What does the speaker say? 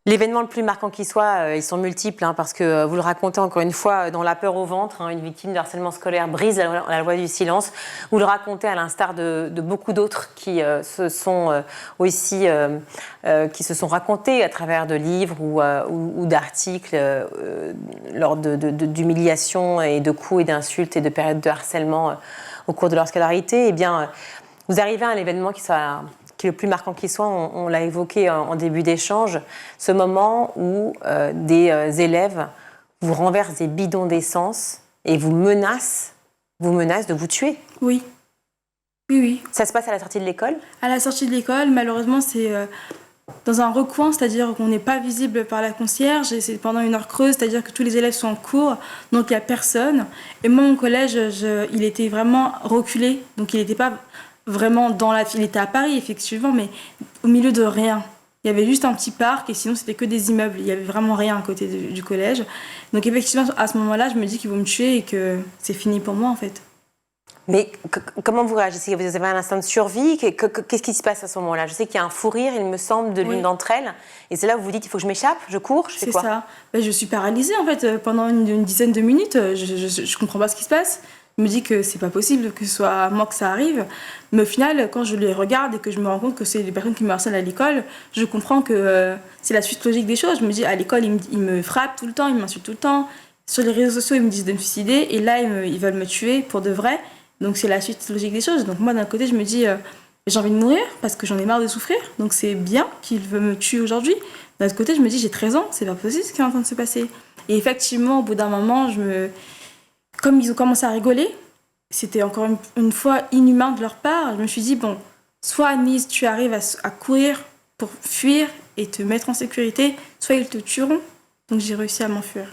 L'événement le plus marquant qui soit, ils sont multiples, parce que vous le racontez encore une fois dans La peur au ventre, une victime de harcèlement scolaire brise la loi du silence. Vous le racontez à l'instar de beaucoup d'autres qui se sont aussi qui se sont racontés à travers de livres ou d'articles lors d'humiliations et de coups et d'insultes et de périodes de harcèlement au cours de leur scolarité. Eh bien, vous arrivez à un événement qui est le plus marquant qui soit, on l'a évoqué en début d'échange, ce moment où des élèves vous renversent des bidons d'essence et vous menacent de vous tuer. Oui. Oui. Ça se passe à la sortie de l'école ? À la sortie de l'école, malheureusement, c'est dans un recoin, c'est-à-dire qu'on n'est pas visible par la concierge, et c'est pendant une heure creuse, c'est-à-dire que tous les élèves sont en cours, donc il n'y a personne. Et moi, mon collège, il était vraiment reculé, donc il n'était pas vraiment dans la ville. Il était à Paris, effectivement, mais au milieu de rien. Il y avait juste un petit parc et sinon c'était que des immeubles. Il n'y avait vraiment rien à côté du collège. Donc effectivement, à ce moment-là, je me dis qu'ils vont me tuer et que c'est fini pour moi, en fait. Mais comment vous réagissez ? Vous avez un instinct de survie ? Qu'est-ce qui se passe à ce moment-là ? Je sais qu'il y a un fou rire, il me semble, de l'une d'entre elles. Et c'est là où vous dites, il faut que je m'échappe, je cours, je fais quoi ? C'est ça. Je suis paralysée, en fait, pendant une dizaine de minutes. Je comprends pas ce qui se passe. Je me dis que c'est pas possible que ce soit à moi que ça arrive. Mais au final, quand je les regarde et que je me rends compte que c'est les personnes qui me harcèlent à l'école, je comprends que c'est la suite logique des choses. Je me dis, à l'école, ils me frappent tout le temps, ils m'insultent tout le temps. Sur les réseaux sociaux, ils me disent de me suicider. Et là, ils veulent me tuer pour de vrai. Donc c'est la suite logique des choses. Donc moi, d'un côté, je me dis, j'ai envie de mourir parce que j'en ai marre de souffrir. Donc c'est bien qu'ils veulent me tuer aujourd'hui. D'un autre côté, je me dis, j'ai 13 ans, c'est pas possible ce qui est en train de se passer. Et effectivement, au bout d'un moment, comme ils ont commencé à rigoler, c'était encore une fois inhumain de leur part. Je me suis dit, bon, soit Anise, tu arrives à courir pour fuir et te mettre en sécurité, soit ils te tueront. Donc j'ai réussi à m'enfuir.